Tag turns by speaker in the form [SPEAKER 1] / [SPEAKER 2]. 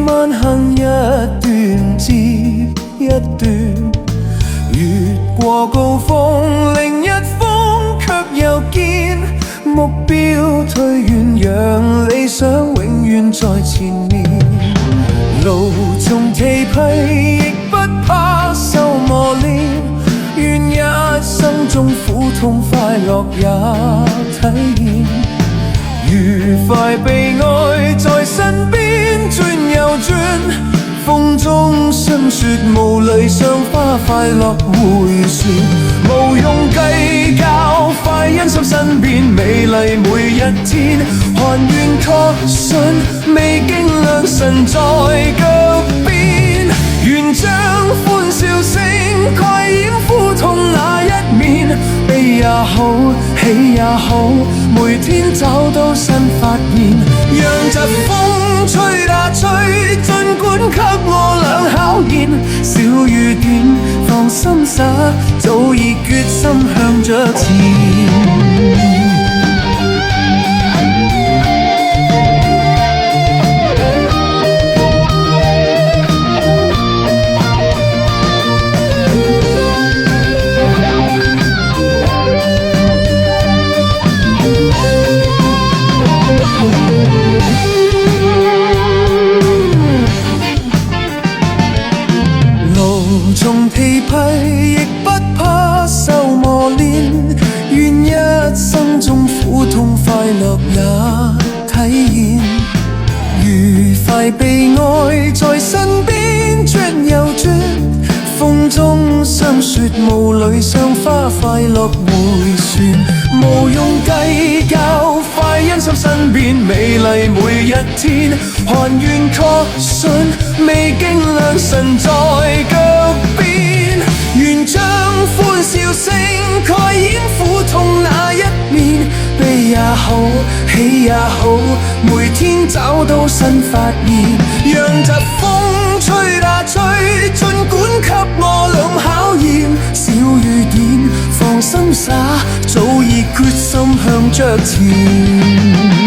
[SPEAKER 1] 慢行一段接一段，越過高峰另一峰，卻又見目標退遠，讓理想永遠在前面。路縱崎嶇，亦不怕受磨練，願一生中苦痛快樂也體驗。愉快悲哀在身邊轉又轉，風中霜雪無淚，賞花快樂迴旋。無用計較，快欣賞身邊美麗每一天。還願確信未經良辰在腳邊，願將歡笑聲蓋掩苦痛那一面。悲也好，喜也好，每天找到新發現。讓疾風吹呀吹，儘管給我倆考驗。小雨點，放心灑，早已決心向着前。縱崎嶇，亦不怕受磨練，願一生中苦痛快樂也體驗。愉快悲哀在身邊轉又轉，風中霜雪無淚，賞花快樂迴旋。無用計較，快欣賞身邊美麗每一天。還願確信未經良辰在腳邊，願將歡笑聲蓋掩苦痛那一面。悲也好，喜也好，每天找到新發現。讓疾風吹呀吹，儘管給我倆考驗。小雨點，放心灑，早已決心向着前。